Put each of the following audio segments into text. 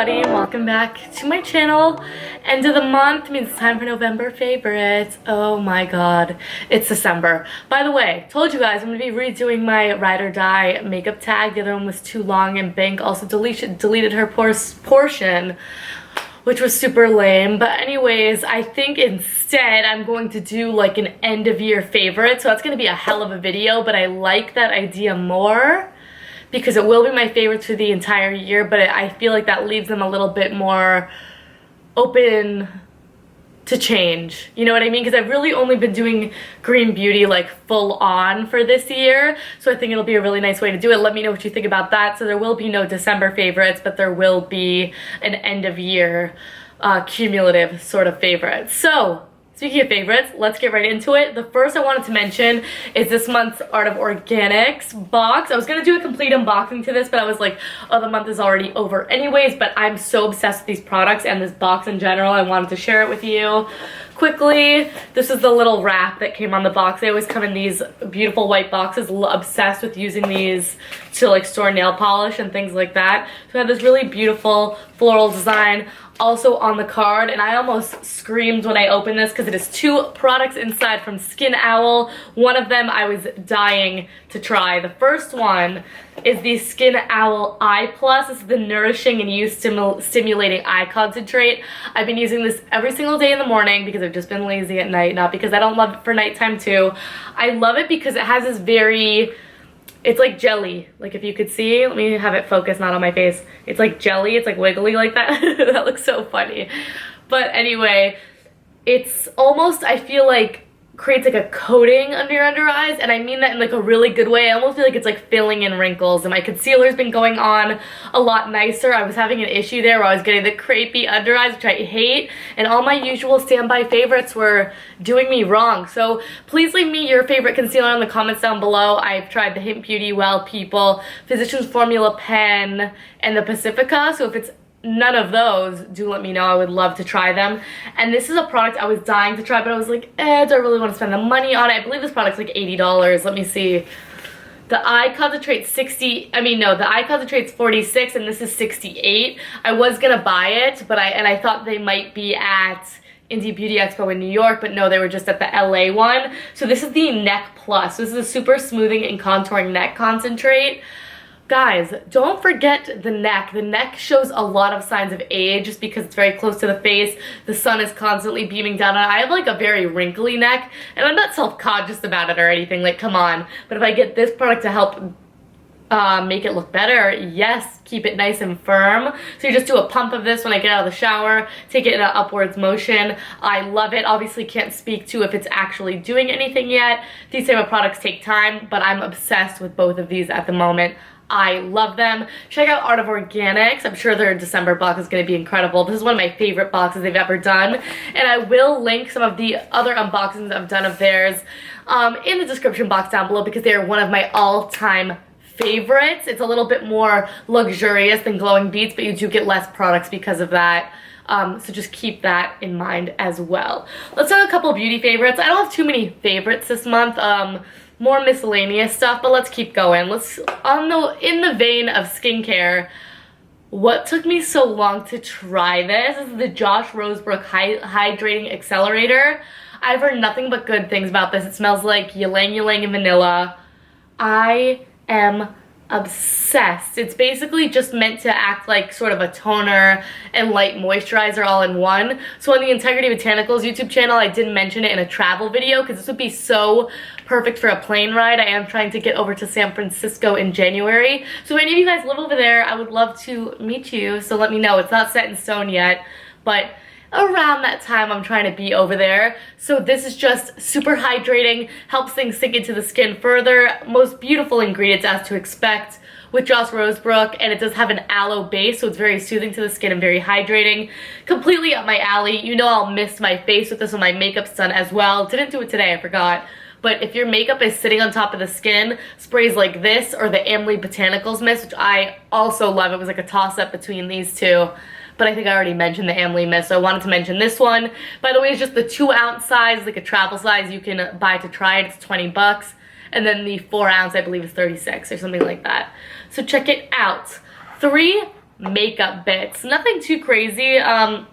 everybody, and welcome back to my channel. End of the month means it's time for November favorites. Oh my god, it's December. By the way, told you guys I'm going to be redoing my ride or die makeup tag. The other one was too long, and Bank also deleted her portion, which was super lame. But anyways, I think instead I'm going to do like an end of year favorite. So that's going to be a hell of a video, but I like that idea more because it will be my favorites for the entire year, but I feel like that leaves them a little bit more open to change. You know what I mean? Because I've really only been doing green beauty like full on for this year, so I think it'll be a really nice way to do it. Let me know what you think about that. So there will be no December favorites, but there will be an end of year cumulative sort of favorites. So speaking of favorites, let's get right into it. The first I wanted to mention is this month's Art of Organics box. I was gonna do a complete unboxing to this, but I was like, oh, the month is already over anyways, but I'm so obsessed with these products and this box in general. I wanted to share it with you quickly. This is the little wrap that came on the box. They always come in these beautiful white boxes. Obsessed with using these to like store nail polish and things like that. So I have this really beautiful floral design also on the card, and I almost screamed when I opened this because it is two products inside from Skin Owl. One of them I was dying to try. The first one is the Skin Owl Eye Plus. This is the Nourishing and Youth Stimulating Eye Concentrate. I've been using this every single day in the morning because I've just been lazy at night, not because I don't love it for nighttime too. I love it because it has this very, it's like jelly. Like if you could see, let me have it focus, not on my face. It's like jelly, it's like wiggly like that. That looks so funny. But anyway, it's almost, I feel like, creates like a coating under your under eyes, and I mean that in like a really good way. I almost feel like it's like filling in wrinkles, and my concealer's been going on a lot nicer. I was having an issue there where I was getting the crepey under eyes, which I hate, and all my usual standby favorites were doing me wrong. So please leave me your favorite concealer in the comments down below. I've tried the Hynt Beauty Well People, Physicians Formula Pen, and the Pacifica, so if it's none of those, do let me know. I would love to try them. And this is a product I was dying to try, but I was like, do I really want to spend the money on it? I believe this product's like $80. Let me see. The eye concentrate's the eye concentrate's 46, and this is 68. I was gonna buy it, but I thought they might be at Indie Beauty Expo in New York, but no, they were just at the LA one. So this is the Neck Plus. This is a super smoothing and contouring neck concentrate. Guys, don't forget the neck. The neck shows a lot of signs of age just because it's very close to the face. The sun is constantly beaming down on it. I have like a very wrinkly neck, and I'm not self-conscious about it or anything, like come on. But if I get this product to help make it look better, yes, keep it nice and firm. So you just do a pump of this when I get out of the shower, take it in an upwards motion. I love it. Obviously can't speak to if it's actually doing anything yet. These type of products take time, but I'm obsessed with both of these at the moment. I love them. Check out Art of Organics. I'm sure their December box is going to be incredible. This is one of my favorite boxes they've ever done. And I will link some of the other unboxings I've done of theirs in the description box down below because they are one of my all-time favorites. It's a little bit more luxurious than Glowing Beats, but you do get less products because of that. So just keep that in mind as well. Let's talk a couple beauty favorites. I don't have too many favorites this month. More miscellaneous stuff, but let's keep going. In the vein of skincare, what took me so long to try this is the Josh Rosebrook Hydrating Accelerator. I've heard nothing but good things about this. It smells like ylang ylang and vanilla. I am obsessed. It's basically just meant to act like sort of a toner and light moisturizer all in one. So on the Integrity Botanicals YouTube channel, I did mention it in a travel video because this would be so perfect for a plane ride. I am trying to get over to San Francisco in January. So if any of you guys live over there, I would love to meet you. So let me know. It's not set in stone yet, but around that time I'm trying to be over there. So this is just super hydrating, helps things sink into the skin further. Most beautiful ingredients as to expect with Josh Rosebrook, and it does have an aloe base, so it's very soothing to the skin and very hydrating. Completely up my alley. You know I'll mist my face with this when my makeup's done as well. Didn't do it today, I forgot. But if your makeup is sitting on top of the skin, sprays like this or the Amley Botanicals mist, which I also love. It was like a toss-up between these two. But I think I already mentioned the Amley mist, so I wanted to mention this one. By the way, it's just the 2-ounce size, like a travel size you can buy to try it. It's 20 bucks. And then the 4-ounce, I believe, is 36 or something like that. So check it out. 3 makeup bits. Nothing too crazy. I've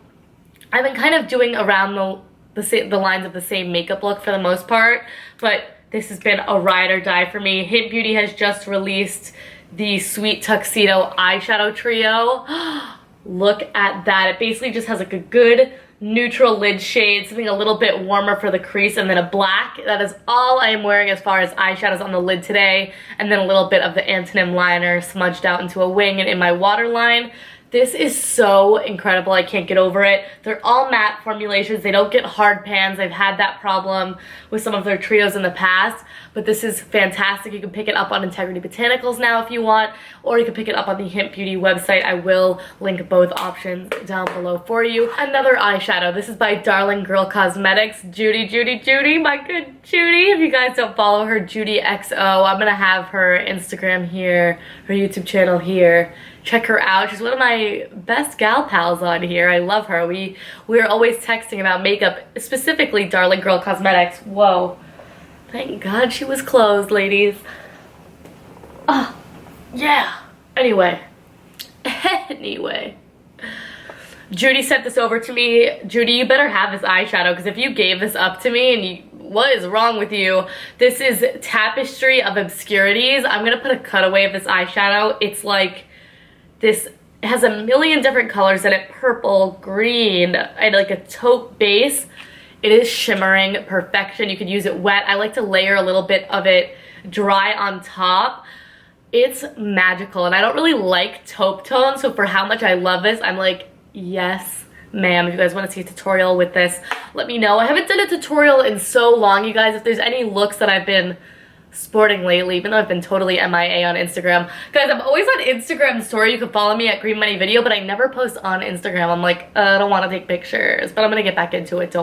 been kind of doing around the lines of the same makeup look for the most part, but this has been a ride or die for me. Hynt Beauty has just released the Sweet Tuxedo eyeshadow trio. Look at that. It basically just has like a good neutral lid shade, something a little bit warmer for the crease, and then a black. That is all I am wearing as far as eyeshadows on the lid today, and then a little bit of the Antonym liner smudged out into a wing and in my waterline. This is so incredible. I can't get over it. They're all matte formulations. They don't get hard pans. I've had that problem with some of their trios in the past, but this is fantastic. You can pick it up on Integrity Botanicals now if you want, or you can pick it up on the Hynt Beauty website. I will link both options down below for you. Another eyeshadow. This is by Darling Girl Cosmetics. JUDI, my good JUDI. If you guys don't follow her, JUDI XO. I'm gonna have her Instagram here, her YouTube channel here. Check her out. She's one of my best gal pals on here. I love her. We're always texting about makeup, specifically Darling Girl Cosmetics. Whoa. Thank God she was closed, ladies. Oh, yeah. Anyway. JUDI sent this over to me. JUDI, you better have this eyeshadow, because if you gave this up to me and what is wrong with you? This is Tapestry of Obscurities. I'm going to put a cutaway of this eyeshadow. It's like this. It has a million different colors in it. Purple, green, and like a taupe base. It is shimmering perfection. You could use it wet. I like to layer a little bit of it dry on top. It's magical, and I don't really like taupe tones, so for how much I love this, I'm like, yes, ma'am. If you guys want to see a tutorial with this, let me know. I haven't done a tutorial in so long, you guys. If there's any looks that I've been sporting lately, even though I've been totally MIA on Instagram. Guys, I'm always on Instagram story. You can follow me at Green Money Video, but I never post on Instagram. I'm like, I don't want to take pictures, but I'm going to get back into it.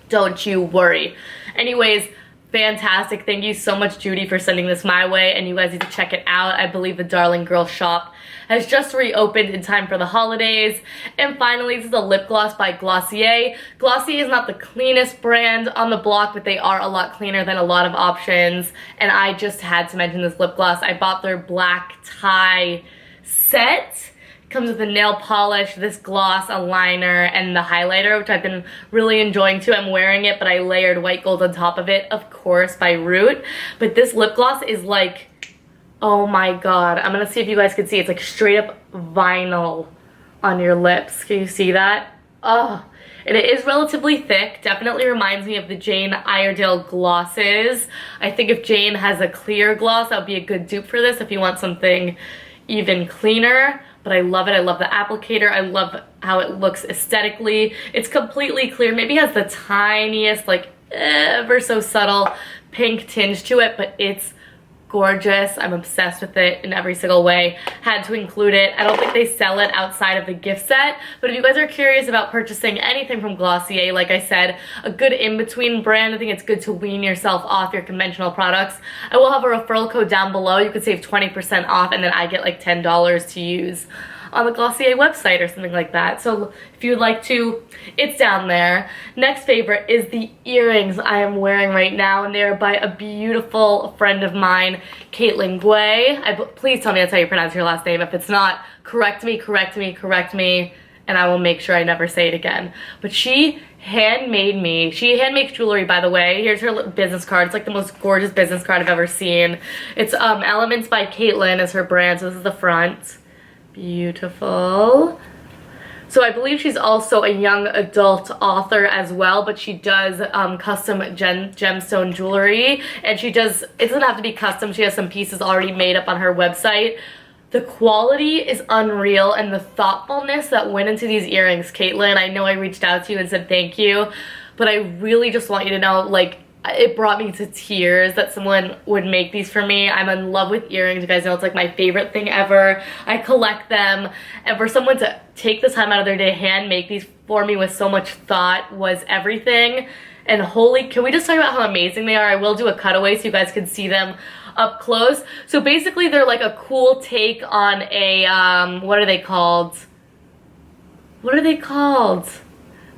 Don't you worry. Anyways, fantastic. Thank you so much, JUDI, for sending this my way, and you guys need to check it out. I believe the Darling Girl shop has just reopened in time for the holidays. And finally, this is a lip gloss by Glossier. Glossier is not the cleanest brand on the block, but they are a lot cleaner than a lot of options, and I just had to mention this lip gloss. I bought their black tie set. Comes with a nail polish, this gloss, a liner, and the highlighter, which I've been really enjoying too. I'm wearing it, but I layered white gold on top of it, of course, by Root. But this lip gloss is like, oh my god. I'm gonna see if you guys can see. It's like straight up vinyl on your lips. Can you see that? Oh, and it is relatively thick. Definitely reminds me of the Jane Iredale glosses. I think if Jane has a clear gloss, that would be a good dupe for this if you want something even cleaner. But I love it. I love the applicator. I love how it looks aesthetically. It's completely clear. Maybe has the tiniest, like, ever so subtle pink tinge to it, but it's gorgeous. I'm obsessed with it in every single way. Had to include it. I don't think they sell it outside of the gift set, but if you guys are curious about purchasing anything from Glossier, like I said, a good in-between brand, I think it's good to wean yourself off your conventional products. I will have a referral code down below. You could save 20% off, and then I get like $10 to use on the Glossier website or something like that. So if you'd like to, it's down there. Next favorite is the earrings I am wearing right now, and they are by a beautiful friend of mine, Kaitlyn. Please tell me that's how you pronounce your last name. If it's not, correct me, and I will make sure I never say it again. But she handmakes jewelry, by the way. Here's her business card. It's like the most gorgeous business card I've ever seen. It's Elements by Kaitlyn is her brand, so this is the front. Beautiful. So I believe she's also a young adult author as well, but she does custom gemstone jewelry, and it doesn't have to be custom. She has some pieces already made up on her website. The quality is unreal, and the thoughtfulness that went into these earrings, Kaitlyn, I know I reached out to you and said thank you, but I really just want you to know, like, it brought me to tears that someone would make these for me. I'm in love with earrings. You guys know it's like my favorite thing ever. I collect them. And for someone to take the time out of their day to hand make these for me with so much thought was everything. And can we just talk about how amazing they are? I will do a cutaway so you guys can see them up close. So basically they're like a cool take on a, what are they called?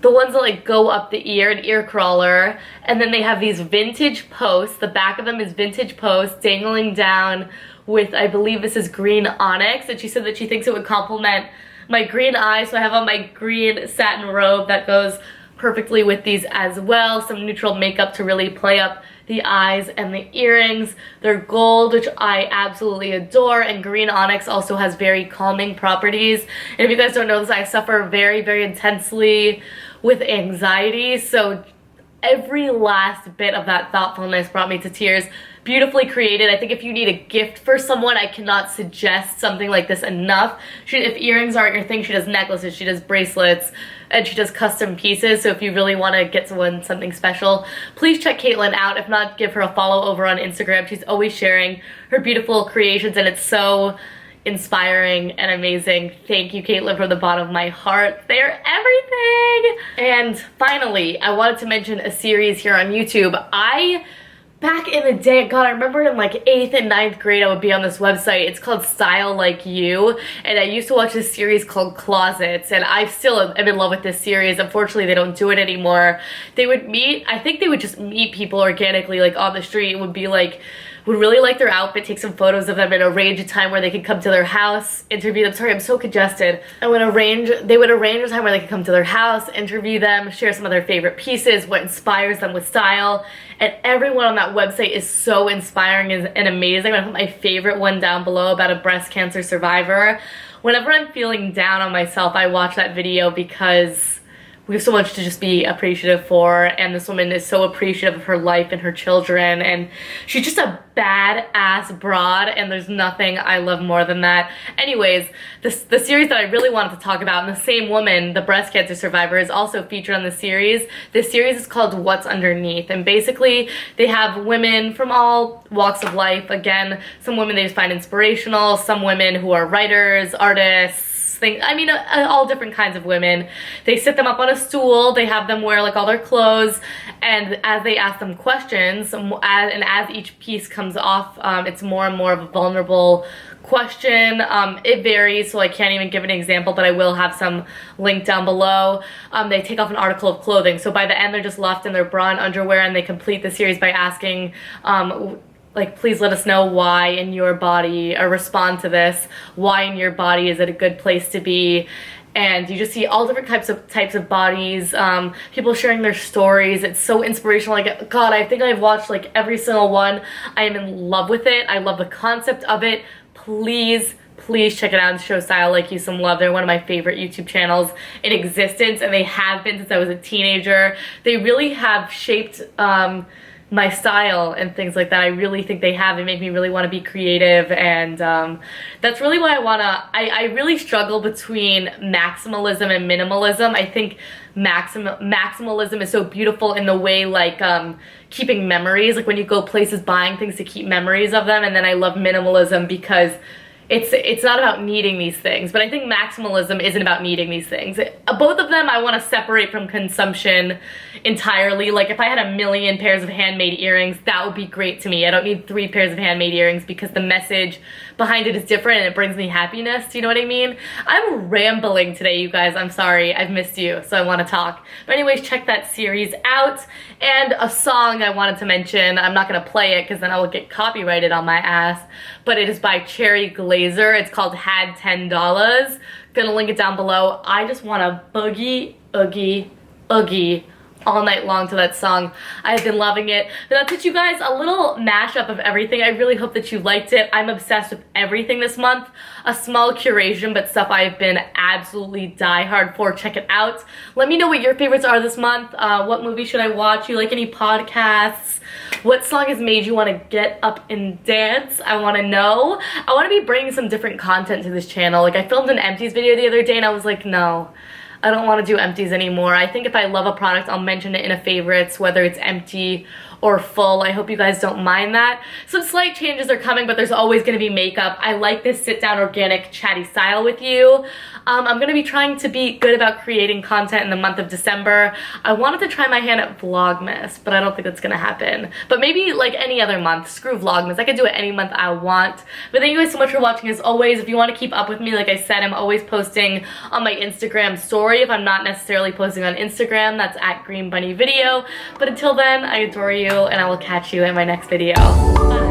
The ones that like go up the ear, an ear crawler, and then they have these vintage posts. The back of them is vintage posts dangling down with, I believe this is green onyx, and she said that she thinks it would complement my green eyes, so I have on my green satin robe that goes perfectly with these as well. Some neutral makeup to really play up the eyes and the earrings. They're gold, which I absolutely adore, and green onyx also has very calming properties. And if you guys don't know this, I suffer very, very intensely with anxiety, so every last bit of that thoughtfulness brought me to tears. Beautifully created. I think if you need a gift for someone, I cannot suggest something like this enough. If earrings aren't your thing, she does necklaces, she does bracelets, and she does custom pieces. So if you really want to get someone something special, please check Kaitlyn out. If not, give her a follow over on Instagram. She's always sharing her beautiful creations, and it's so inspiring and amazing. Thank you, Kaitlyn, from the bottom of my heart. They're everything! And finally, I wanted to mention a series here on YouTube. Back in the day, God, I remember in like 8th and 9th grade, I would be on this website. It's called Style Like You, and I used to watch this series called Closets, and I still am in love with this series. Unfortunately, they don't do it anymore. They would meet, I think they would just meet people organically, like on the street. It would be like, would really like their outfit, take some photos of them, and arrange a time where they could come to their house, interview them. Sorry, I'm so congested. They would arrange a time where they could come to their house, interview them, share some of their favorite pieces, what inspires them with style. And everyone on that website is so inspiring and amazing. I'm gonna put my favorite one down below about a breast cancer survivor. Whenever I'm feeling down on myself, I watch that video because we have so much to just be appreciative for, and this woman is so appreciative of her life and her children, and she's just a badass broad, and there's nothing I love more than that. Anyways, the series that I really wanted to talk about, and the same woman, the breast cancer survivor, is also featured on the series. This series is called What's Underneath, and basically they have women from all walks of life. Again, some women they just find inspirational, some women who are writers, artists, all different kinds of women. They sit them up on a stool, they have them wear like all their clothes, and as they ask them questions, and as each piece comes off, it's more and more of a vulnerable question. It varies, so I can't even give an example, but I will have some linked down below. They take off an article of clothing, so by the end they're just left in their bra and underwear, and they complete the series by asking like, please let us know why in your body, or respond to this, why in your body is it a good place to be. And you just see all different types of bodies, people sharing their stories. It's so inspirational. Like, God, I think I've watched like every single one. I am in love with it. I love the concept of it. Please check it out and show Style Like You some love. They're one of my favorite YouTube channels in existence, and they have been since I was a teenager. They really have shaped my style and things like that. I really think they have. They make me really want to be creative, and that's really why I really struggle between maximalism and minimalism. I think maximalism is so beautiful in the way, like, keeping memories, like when you go places buying things to keep memories of them, and then I love minimalism because it's not about needing these things, but I think maximalism isn't about needing these things. Both of them I want to separate from consumption entirely. Like, if I had 1,000,000 pairs of handmade earrings, that would be great to me. I don't need 3 pairs of handmade earrings because the message behind it is different and it brings me happiness. Do you know what I mean? I'm rambling today, you guys. I'm sorry. I've missed you, so I want to talk. But anyways, check that series out. And a song I wanted to mention, I'm not going to play it because then I will get copyrighted on my ass, but it is by Cherry Glazer. It's called Had $10. Gonna link it down below. I just want to boogie, oogie, oogie all night long to that song. I've been loving it. But that's it, you guys. A little mashup of everything. I really hope that you liked it. I'm obsessed with everything this month. A small curation, but stuff I've been absolutely diehard for. Check it out. Let me know what your favorites are this month. What movie should I watch? You like any podcasts? What song has made you want to get up and dance? I want to know. I want to be bringing some different content to this channel. Like, I filmed an empties video the other day and I was like, no, I don't want to do empties anymore. I think if I love a product, I'll mention it in a favorites, whether it's empty or full. I hope you guys don't mind that. Some slight changes are coming, but there's always going to be makeup. I like this sit-down organic chatty style with you. I'm going to be trying to be good about creating content in the month of December. I wanted to try my hand at Vlogmas, but I don't think that's going to happen. But maybe like any other month, screw Vlogmas. I could do it any month I want. But thank you guys so much for watching as always. If you want to keep up with me, like I said, I'm always posting on my Instagram story. If I'm not necessarily posting on Instagram, that's at Green Bunny Video. But until then, I adore you, and I will catch you in my next video. Bye.